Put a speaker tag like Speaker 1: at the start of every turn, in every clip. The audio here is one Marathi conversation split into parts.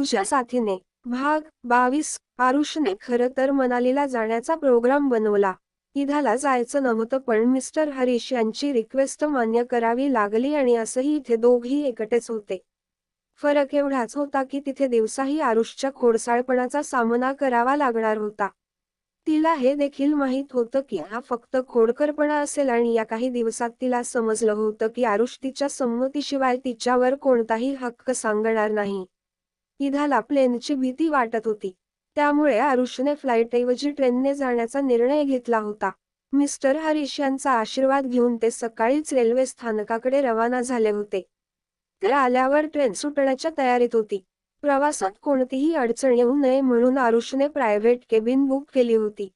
Speaker 1: तुझ्या साथीने भाग 22 आरुषने खरं तर मनालीला जाण्याचा प्रोग्राम बनवला. इधाला जायचं नव्हतं पण मिस्टर हरीश यांची रिक्वेस्ट मान्य करावी लागली आणि असंही इथे दोघी एकटेच होते. फरक एवढाच होता की तिथे दिवसाही आरुषच्या खोडसाळपणाचा सामना करावा लागणार होता. तिला हे देखील माहीत होतं की हा फक्त खोडकरपणा असेल आणि या काही दिवसात तिला समजलं होतं की आरुष तिच्या संमतीशिवाय तिच्यावर कोणताही हक्क सांगणार नाही. इधाला प्लेनची भीती वाटत होती. त्यामुळे आरुषने फ्लाईटऐवजी ट्रेनने जाण्याचा निर्णय घेतला होता. मिस्टर हरीश यांचा आशीर्वाद घेऊन ते सकाळीच रेल्वे स्थानकाकडे रवाना झाले होते. ते आल्यावर ट्रेन सुटण्याच्या तयारीत होती. प्रवासात कोणतीही अडचण येऊ नये म्हणून आरुषने प्रायव्हेट केबिन बुक केली होती.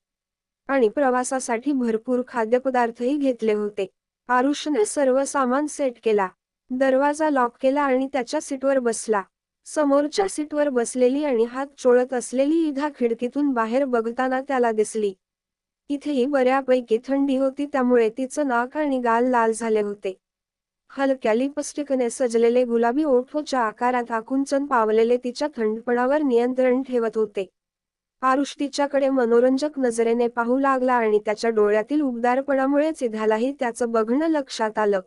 Speaker 1: आणि प्रवासासाठी भरपूर खाद्यपदार्थही घेतले होते. आरुषने सर्व सामान सेट केला. दरवाजा लॉक केला आणि त्याच्या सीटवर बसला. समोरच्या सीटवर बसलेली आणि हात चोळत असलेली इधा खिडकीतून बाहेर बघताना त्याला दिसली. इथेही बऱ्यापैकी थंडी होती त्यामुळे तिचं नाक आणि गाल लाल झाले होते. हलक्या लिपस्टिकने सजलेले गुलाबी ओठोच्या आकारात आकुंचन पावलेले तिच्या थंडपणावर नियंत्रण ठेवत होते. आरुष तिच्याकडे मनोरंजक नजरेने पाहू लागला आणि त्याच्या डोळ्यातील उबदारपणामुळेच इधालाही त्याचं बघणं लक्षात आलं.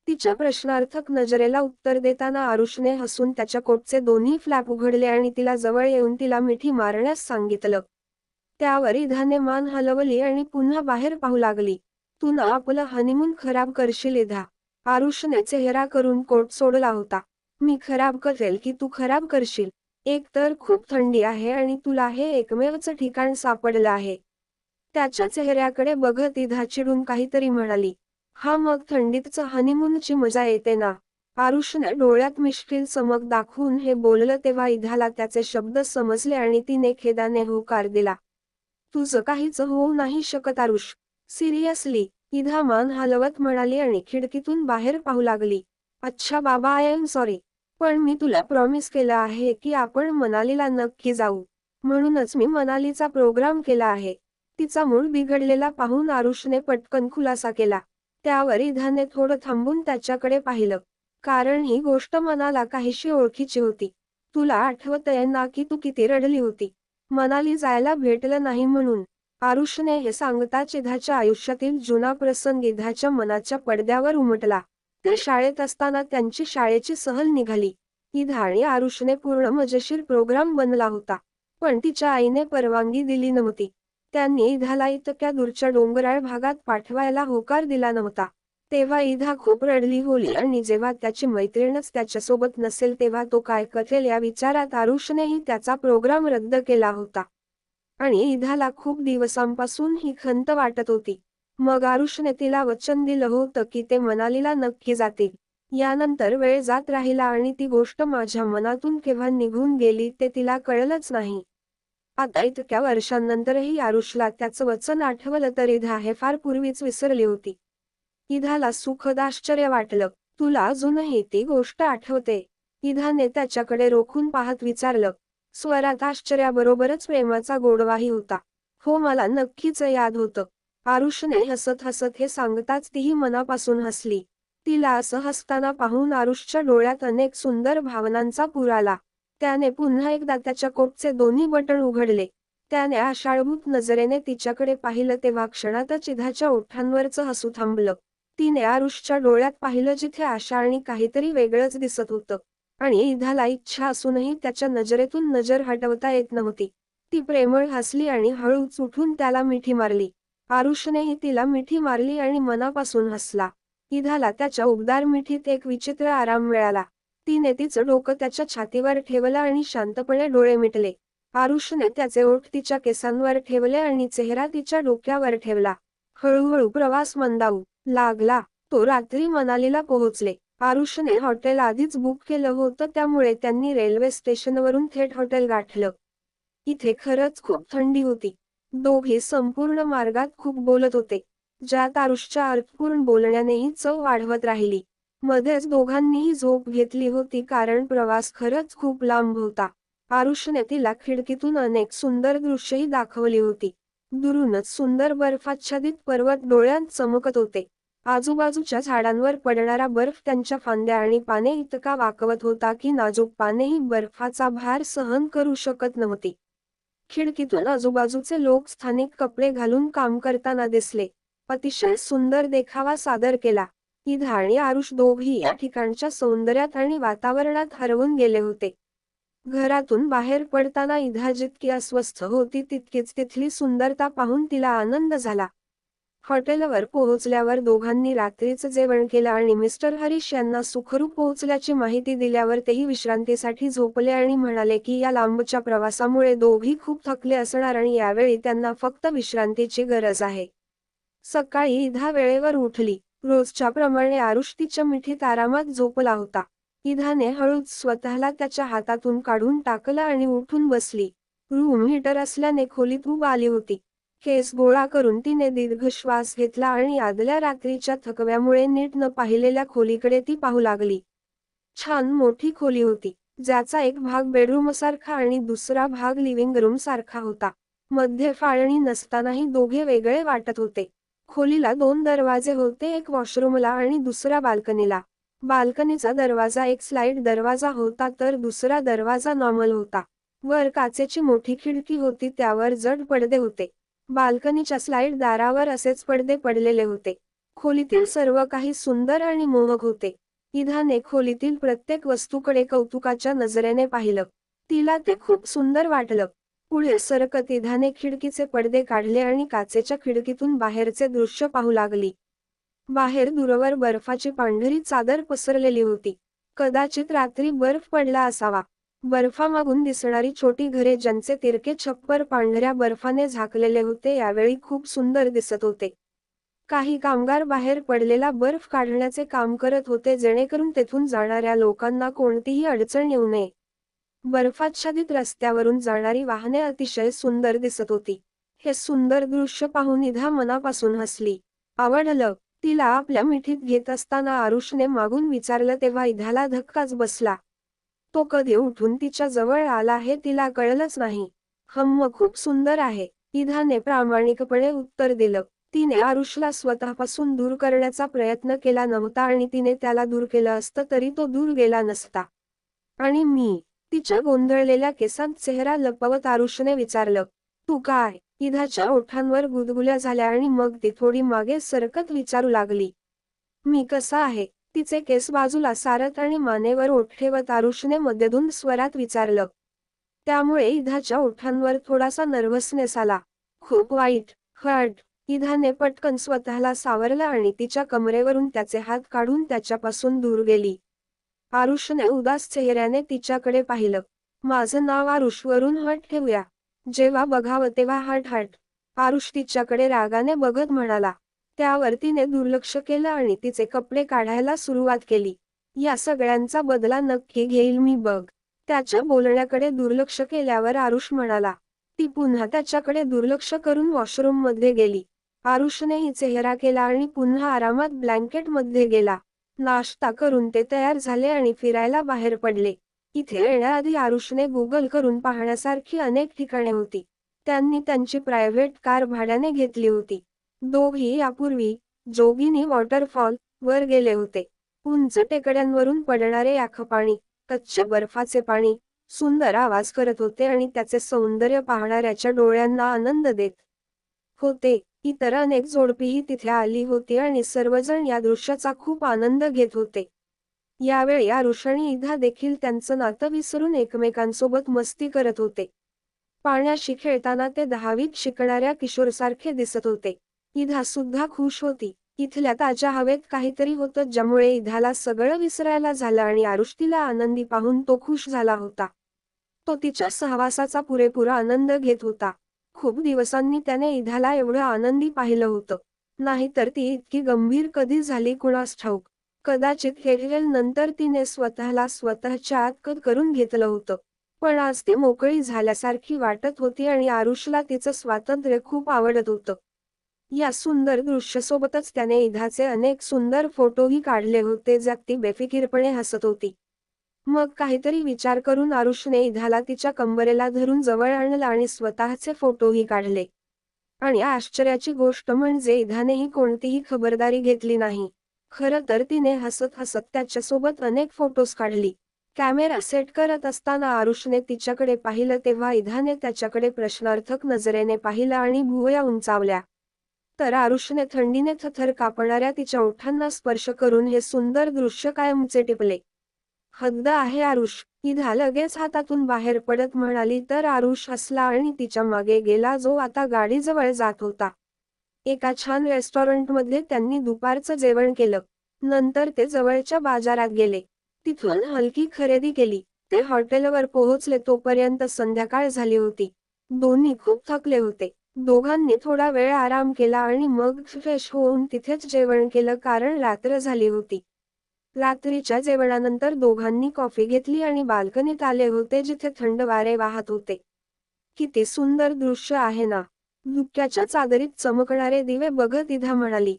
Speaker 1: तिच्या प्रश्नार्थक नजरेला उत्तर देताना आरुषने हसून त्याच्या कोटचे दोन्ही फ्लॅप उघडले आणि तिला जवळ येऊन तिला मिठी मारण्यास सांगितलं. त्यावर इधाने मान हलवली आणि पुन्हा बाहेर पाहू लागली. तू ना आपलं हनीमून खराब करशील इधा. आरुषने चेहरा करून कोट सोडला होता. मी खराब करेल की तू खराब करशील? एक तर खूप थंडी आहे आणि तुला हे एकमेवच ठिकाण सापडलं आहे. त्याच्या चेहऱ्याकडे बघत इधा चिडून काहीतरी म्हणाली. हा मग थंडीतच हनीमूनची मजा येते ना. आरुषने डोळ्यात मिश्किल चमक दाखवून हे बोललं तेव्हा इधाला त्याचे शब्द समजले आणि तिने खेदाने होकार दिला. तुझं काहीच होऊ नाही शकत आरुष. सिरियसली? इधा मान हलवत म्हणाली आणि खिडकीतून बाहेर पाहू लागली. अच्छा बाबा आय एम सॉरी. पण मी तुला प्रॉमिस केलं आहे की आपण मनालीला नक्की जाऊ. म्हणूनच मी मनालीचा प्रोग्राम केला आहे. तिचा मूड बिघडलेला पाहून आरुषने पटकन खुलासा केला. त्यावर इधाने थोडं थांबून त्याच्याकडे पाहिलं. कारण ही गोष्ट मनाला काहीशी ओळखीची होती. तुला आठवतंय ना की तू किती रडली होती मनाली जायला भेटलं नाही म्हणून? आरुषने हे सांगताच इधाच्या आयुष्यातील जुना प्रसंग इधाच्या मनाच्या पडद्यावर उमटला. ते शाळेत असताना त्यांची शाळेची सहल निघाली. इधा आणि आरुषने पूर्ण मजेशीर प्रोग्राम बनला होता. पण तिच्या आईने परवानगी दिली नव्हती. त्यांनी इधाला इतक्या दूरच्या डोंगराळ भागात पाठवायला होकार दिला नव्हता. तेव्हा इधा खूप रडली होती आणि जेव्हा त्याची मैत्रीणच त्याच्यासोबत नसेल तेव्हा तो काय करेल या विचारात आरुषनेही त्याचा प्रोग्राम रद्द केला होता. आणि इधाला खूप दिवसांपासून ही खंत वाटत होती. मग आरुषने तिला वचन दिलं होतं की ते मनालीला नक्की जातील. यानंतर वेळ जात राहिला आणि ती गोष्ट माझ्या मनातून केव्हा निघून गेली ते तिला कळलंच नाही. आता इतक्या वर्षांनंतरही आरुषला त्याचं वचन आठवलं तर इधा हे फार पूर्वीच विसरली होती. इधाला सुखद आश्चर्य वाटलं. तुला अजूनही ती गोष्ट आठवते? इधाने त्याच्याकडे रोखून पाहत विचारलं. स्वरात आश्चर्याबरोबरच प्रेमाचा गोडवाही होता. हो मला नक्कीच याद होतं. आरुषने हसत हसत हे सांगताच तीही मनापासून हसली. तिला असं हसताना पाहून आरुषच्या डोळ्यात अनेक सुंदर भावनांचा पूर आला. त्याने पुन्हा एकदा त्याच्या कोटचे दोन्ही बटण उघडले. त्याने आशाळभूत नजरेने तिच्याकडे पाहिलं तेव्हा क्षणातच इधाच्या ओठांवरचं हसू थांबलं. तिने आरुषच्या डोळ्यात पाहिलं जिथे आशा आणि काहीतरी वेगळंच दिसत होतं. आणि इधाला इच्छा असूनही त्याच्या नजरेतून नजर हटवता येत नव्हती. ती प्रेमळ हसली आणि हळूच उठून त्याला मिठी मारली. आरुषनेही तिला मिठी मारली आणि मनापासून हसला. इधाला त्याच्या उबदार मिठीत एक विचित्र आराम मिळाला. तिने तिचं डोकं त्याच्या छातीवर ठेवलं आणि शांतपणे डोळे मिटले. आरुषने त्याचे ओठ तिच्या केसांवर ठेवले आणि चेहरा तिच्या डोक्यावर ठेवला. हळूहळू प्रवास मंदावू लागला. तो रात्री मनालीला पोहोचले. आरुषने हॉटेल आधीच बुक केलं होतं त्यामुळे त्यांनी रेल्वे स्टेशनवरून थेट हॉटेल गाठलं. इथे खरंच खूप थंडी होती. दोघे संपूर्ण मार्गात खूप बोलत होते. ज्यात आरुषच्या अर्थपूर्ण बोलण्यानेही चव वाढवत राहिली. मध्येच दोघांनीही झोप घेतली होती कारण प्रवास खरंच खूप लांब होता. आरुषने तिला खिडकीतून अनेक सुंदर दृश्यही दाखवली होती. दुरूनच सुंदर बर्फाच्छादित पर्वत डोळ्यांत चमकत होते. आजूबाजूच्या झाडांवर पडणारा बर्फ त्यांच्या फांद्या आणि पाने इतका वाकवत होता की नाजूक पानेही बर्फाचा भार सहन करू शकत नव्हती. खिडकीतून आजूबाजूचे लोक स्थानिक कपडे घालून काम करताना दिसले. अतिशय सुंदर देखावा सादर केला. ईदा आणि आरुष दोघी या ठिकाणच्या सौंदर्यात आणि वातावरणात हरवून गेले होते. घरातून बाहेर पडताना ईदा जितकी अस्वस्थ होती तितकीच तिथली सुंदरता पाहून तिला आनंद झाला. हॉटेलवर पोहोचल्यावर दोघांनी रात्रीचं जेवण केलं आणि मिस्टर हरीश यांना सुखरूप पोहोचल्याची माहिती दिल्यावर तेही विश्रांतीसाठी झोपले आणि म्हणाले की या लांबच्या प्रवासामुळे दोघी खूप थकले असणार आणि यावेळी त्यांना फक्त विश्रांतीची गरज आहे. सकाळी ईदा वेळेवर उठली. रोजच्या प्रमाणे आरुष तिच्या मिठीत आरामात झोपला होता. ईदाने हळूच स्वतःला त्याच्या हातातून काढून टाकलं आणि उठून बसली. रूम हीटर असल्याने खोलीत ऊब आली होती. केस गोळा करून तिने दीर्घ श्वास घेतला आणि आदल्या रात्रीच्या थकव्यामुळे नीट न पाहिलेल्या खोलीकडे ती पाहू लागली. छान मोठी खोली होती, ज्याचा एक भाग बेडरूम सारखा आणि दुसरा भाग लिव्हिंग रूम सारखा होता. मध्ये फाळणी नसतानाही दोघे वेगळे वाटत होते. खोलीला 2 दरवाजे होते, एक वॉशरूमला आणि दुसरा बाल्कनीला. बाल्कनीचा दरवाजा एक स्लाइड दरवाजा होता तर दुसरा दरवाजा नॉर्मल होता. वर काचेची मोठी खिडकी होती, त्यावर जड पडदे होते. बाल्कनीच्या स्लाइड दारावर असेच पडदे पडलेले होते. खोलीतील सर्व काही सुंदर आणि मोहक होते. ईदाने खोलीतील प्रत्येक वस्तूकडे कौतुकाच्या नजरेने पाहिलं. तिला ते खूप सुंदर वाटलं. पुढे सरकत ईदाने खिडकीचे पडदे काढले आणि काचेच्या खिडकीतून बाहेरचे दृश्य पाहू लागली. बाहेर दूरवर बर्फाची पांढरी चादर पसरलेली होती. कदाचित रात्री बर्फ पडला असावा. बर्फामागून दिसणारी छोटी घरे ज्यांचे तिरके छप्पर पांढऱ्या बर्फाने झाकलेले होते यावेळी खूप सुंदर दिसत होते. काही कामगार बाहेर पडलेला बर्फ काढण्याचे काम करत होते जेणेकरून तेथून जाणाऱ्या लोकांना कोणतीही अडचण येऊ नये. बर्फाच्छादित रस्त्यावरून जाणारी वाहने अतिशय सुंदर दिसत होती. हे सुंदर दृश्य पाहून ईदा मनापासून हसली. आवडलं. तिला आपल्या मिठीत घेत असताना आरुषने मागून विचारलं तेव्हा ईदाला धक्काच बसला. तो कधी उठून तिच्या जवळ आला हे तिला कळलंच नाही. खूप सुंदर आहे, ईदाने प्रामाणिकपणे उत्तर दिलं. तिने आरुषला स्वतःपासून दूर करण्याचा प्रयत्न केला नव्हता आणि तिने त्याला दूर केलं असतं तरी तो दूर गेला नसता. आणि मी? तिच्या गोंधळलेल्या केसांत चेहरा लपवत आरुषने विचारलं. तू काय? ईदाच्या ओठांवर गुदगुल्या झाल्या आणि मग ती थोडी मागे सरकत विचारू लागली. मी कसा आहे? तिचे केस बाजूला सारत आणि मानेवर ओठ ठेवत आरुषने मध्यधुंद स्वरात विचारलं. त्यामुळे ईदाच्या ओठांवर थोडासा नर्व्हसनेस आला. खूप वाईट, हर्ट. ईदाने पटकन स्वतःला सावरलं आणि तिच्या कमरेवरून त्याचे हात काढून त्याच्यापासून दूर गेली. आरुषने उदास चेहऱ्याने तिच्याकडे पाहिलं. माझं नाव आरुष, वरून हट ठेवूया. जेव्हा बघावं तेव्हा हट हट. आरुष तिच्याकडे रागाने बघत म्हणाला. त्यावर तिने दुर्लक्ष केलं आणि तिचे कपडे काढायला सुरुवात केली. या सगळ्यांचा बदला नक्की घेईल मी बघ. त्याच्या बोलण्याकडे दुर्लक्ष केल्यावर आरुष म्हणाला. ती पुन्हा त्याच्याकडे दुर्लक्ष करून वॉशरूममध्ये गेली. आरुषनेही चेहरा केला आणि पुन्हा आरामात ब्लँकेटमध्ये गेला. नाश्ता करून ते तयार झाले आणि फिरायला बाहेर पडले. इथे येण्याआधी आरुषने गुगल करून पाहण्यासारखी अनेक ठिकाणे होती. त्यांनी त्यांची प्रायव्हेट कार भाड्याने घेतली होती. दोघी यापूर्वी जोगिनी वॉटरफॉल वर गेले होते. उंच टेकड्यांवरून पडणारे याख पाणी, कच्च्या बर्फाचे पाणी, सुंदर आवाज करत होते आणि त्याचे सौंदर्य पाहणाऱ्याच्या डोळ्यांना आनंद देत होते. इतर अनेक जोडपीही तिथे आली होती आणि सर्वजण या दृश्याचा खूप आनंद घेत होते. यावेळी आरुष आणि ईदा देखील त्यांचं नातं विसरून एकमेकांसोबत मस्ती करत होते. पाण्याशी खेळताना ते 10वीत शिकणाऱ्या किशोरसारखे दिसत होते. ईदा सुद्धा खुश होती. इथल्या ताज्या हवेत काहीतरी होतं ज्यामुळे ईदाला सगळं विसरायला झालं आणि आरुष तिला आनंदी पाहून तो खुश झाला होता. तो तिच्या सहवासाचा पुरेपूर आनंद घेत होता. खूप दिवसांनी त्याने ईदाला एवढं आनंदी पाहिलं होतं. नाहीतर ती इतकी गंभीर कधी झाली कुणास ठाऊक. कदाचित हे नंतर तिने स्वतःला स्वतःच्या आत कैद करून घेतलं होतं. पण आज ती मोकळी झाल्यासारखी वाटत होती आणि आरुषला तिचं स्वातंत्र्य खूप आवडत होतं. या सुंदर दृश्यासोबतच त्याने ईदाचे अनेक सुंदर फोटोही काढले होते ज्यात ती बेफिकीरपणे हसत होती. मग काहीतरी विचार करून आरुषने ईदाला तिच्या कंबरेला धरून जवळ आणलं आणि स्वतःचे फोटोही काढले. आणि आश्चर्याची गोष्ट म्हणजे इधानेही कोणतीही खबरदारी घेतली नाही. खरं तर तिने हसत हसत त्याच्यासोबत अनेक फोटोज काढली. कॅमेरा सेट करत असताना आरुषने तिच्याकडे पाहिलं तेव्हा इधाने त्याच्याकडे प्रश्नार्थक नजरेने पाहिलं आणि भुवया उंचावल्या. तर आरुषने थंडीने थरथर कापणाऱ्या तिच्या ओठांना स्पर्श करून हे सुंदर दृश्य कायमचे टिपले. हद्द आहे आरुष, इधा लगेच हातातून बाहेर पडत म्हणाली. तर आरुष हसला आणि तिच्या मागे गेला जो आता गाडीजवळ जात होता. एका छान रेस्टॉरंटमध्ये त्यांनी दुपारचं जेवण केलं. नंतर ते जवळच्या बाजारात गेले. तिथून हलकी खरेदी केली. ते हॉटेलवर पोहोचले तोपर्यंत संध्याकाळ झाली होती. दोन्ही खूप थकले होते. दोघांनी थोडा वेळ आराम केला आणि मग फ्रेश होऊन तिथेच जेवण केलं कारण रात्र झाली होती. रात्रीच्या जेवणानंतर दोघांनी कॉफी घेतली आणि बाल्कनीत आले होते जिथे थंड वारे वाहत होते. किती सुंदर दृश्य आहे ना. धुक्याच्या चादरीत चमकणारे दिवे बघत इधा म्हणाली.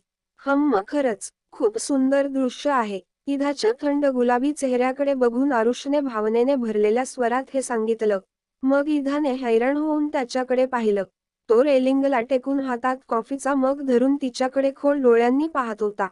Speaker 1: खरंच खूप सुंदर दृश्य आहे. इधाच्या थंड गुलाबी चेहऱ्याकडे बघून आरुषने भावनेने भरलेल्या स्वरात हे सांगितलं. मग इधाने हैराण होऊन त्याच्याकडे पाहिलं. तो रेलिंगला टेकून हातात कॉफीचा मग धरून तिच्याकडे खोल डोळ्यांनी पाहत होता.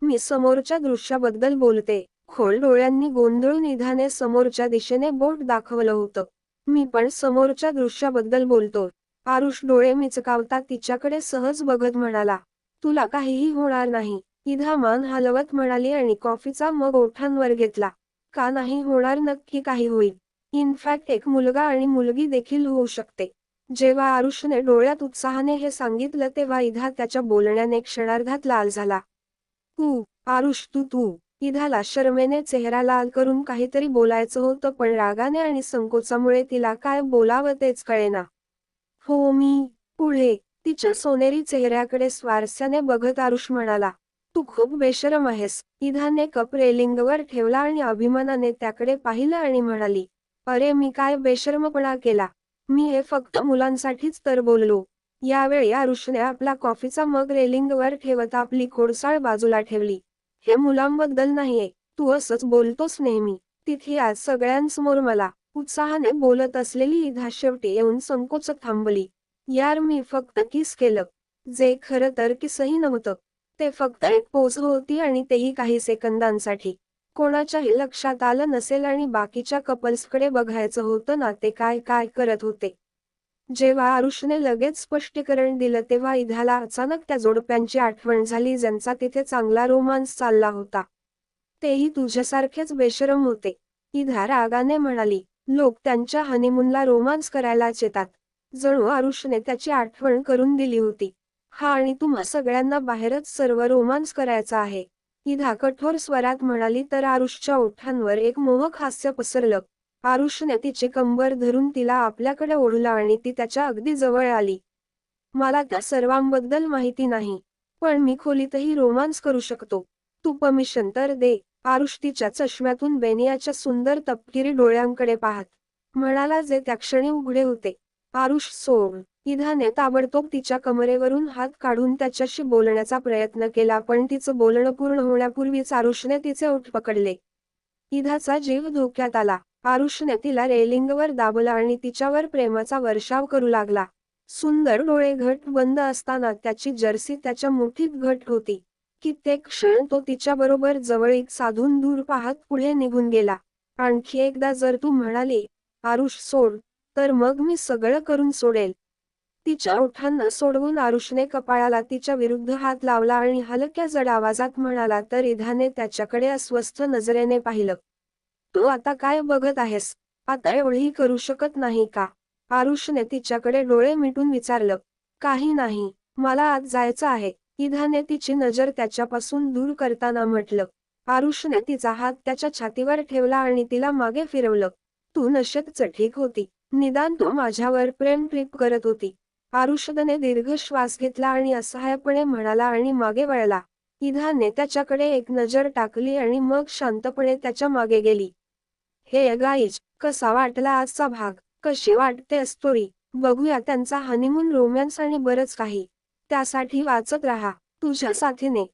Speaker 1: मी समोरच्या दृश्याबद्दल बोलते. खोल डोळ्यांनी गोंधळून इधाने समोरच्या दिशेने बोट दाखवलं होतं. मी पण समोरच्या दृश्याबद्दल बोलतो. आरुष डोळे मिचकावता तिच्याकडे सहज बघत म्हणाला. तुला काहीही होणार नाही. इधा मान हलवत म्हणाली आणि कॉफीचा मग ओठांवर घेतला. का नाही होणार, नक्की काही होईल. इनफॅक्ट एक मुलगा आणि मुलगी देखील होऊ शकते. जेव्हा आरुषने डोळ्यात उत्साहाने हे सांगितलं तेव्हा इधा त्याच्या बोलण्याने क्षणार्धात लाल झाला. आरुष तू. इधाला शरमेने चेहरा लाल करून काहीतरी बोलायचं होतं पण रागाने आणि संकोचामुळे तिला काय बोलावं तेच कळेना. हो मी. पुढे तिच्या सोनेरी चेहऱ्याकडे स्वारस्याने बघत आरुष म्हणाला. तू खूप बेशरम आहेस. इधाने कप रेलिंगवर ठेवला आणि अभिमानाने त्याकडे पाहिलं आणि म्हणाली. अरे मी काय बेशरमपणा केला. मी हे फक्त मुलांसाठीच तर बोललो. यावेळी आरुषने आपला कॉफीचा मग रेलिंगवर ठेवत आपली खोडसाळ बाजूला ठेवली. हे मुलांबद्दल नाहीये. तू असंच बोलतोस नेहमी. तिथे आज सगळ्यांसमोर मला. उत्साहाने बोलत असलेली इधा शेवटी येऊन संकोचत थांबली. यार मी फक्त किस केलं. जे खरं तर किसही नव्हतं. ते फक्त एक पोज होती आणि तेही काही सेकंदांसाठी. कोणाच्याही लक्षात आलं नसेल आणि बाकीच्या कपल्सकडे बघायचं होतं ना ते काय काय करत होते. जेव्हा आरुषने लगेच स्पष्टीकरण दिलं तेव्हा इधाला अचानक त्या जोडप्यांची आठवण झाली ज्यांचा तिथे चांगला रोमांस चालला होता. तेही तुझ्यासारखेच बेशरम होते. इधा रागाने म्हणाली. लोक त्यांच्या हनीमूनला रोमांस करायलाच येतात. जणू आरुषने त्याची आठवण करून दिली होती. हा आणि तुम्हा सगळ्यांना बाहेरच सर्व रोमांस करायचा आहे. इधा कठोर स्वरात म्हणाली. तर आरुषच्या ओठांवर एक मोहक हास्य पसरलं. आरुषने तिचे कंबर धरून तिला आपल्याकडे ओढलं आणि ती त्याच्या अगदी जवळ आली. मला त्या सर्वांबद्दल माहिती नाही. पण मी खोलीतही रोमांस करू शकतो. तू परमिशन तर दे. आरुष तिच्या चष्म्यातून बेनियाच्या सुंदर तपकिरी डोळ्यांकडे पाहत म्हणाला जे त्या क्षणी उघडे होते. आरुष सोड. इधाने ताबडतोब तिच्या कमरेवरून हात काढून त्याच्याशी बोलण्याचा प्रयत्न केला पण तिचं बोलणं पूर्ण होण्यापूर्वीच आरुषने तिचे ओठ पकडले. इधाचा जीव धोक्यात आला. आरुषने तिला रेलिंगवर दाबलं आणि तिच्यावर प्रेमाचा वर्षाव करू लागला. सुंदर डोळे घट्ट बंद असताना त्याची जर्सी त्याच्या मुठीत घट्ट होती. कित्येक क्षण तो तिच्याबरोबर जवळीक साधून दूर पाहत पुढे निघून गेला. आणखी एकदा जर तू म्हणाली, आरुष सोड, तर मग मी सगळं करून सोडेल. तिच्या ओठांना सोडवून आरुषने कपाळाला तिच्या विरुद्ध हात लावला आणि हलक्या जड आवाजात म्हणाला. तर इधाने त्याच्याकडे अस्वस्थ नजरेने पाहिलं. तू आता काय बघत आहेस? आता एवढेही करू शकत नाही का? आरुषने तिच्याकडे डोळे मिटून विचारलं. काही नाही, मला आत जायचं आहे. इधाने तिची नजर त्याच्यापासून दूर करताना म्हटलं. आरुषने तिचा हात त्याच्या छातीवर ठेवला आणि तिला मागे फिरवलं. तू नशेत चढीक होती. निदान तू माझ्यावर प्रेम ट्रिप करत होती. आरुषने दीर्घ श्वास घेतला आणि असहायपणे म्हणाला आणि मागे वळला. इधाने त्याच्याकडे एक नजर टाकली आणि मग शांतपणे त्याच्या मागे गेली. हे गाईज, कसा वाटला आजचा भाग? कशी वाटते स्टोरी? बघूया त्यांचा हनीमून, रोमॅन्स आणि बरंच काही. त्यासाठी वाचत राहा तुझ्या साथीने.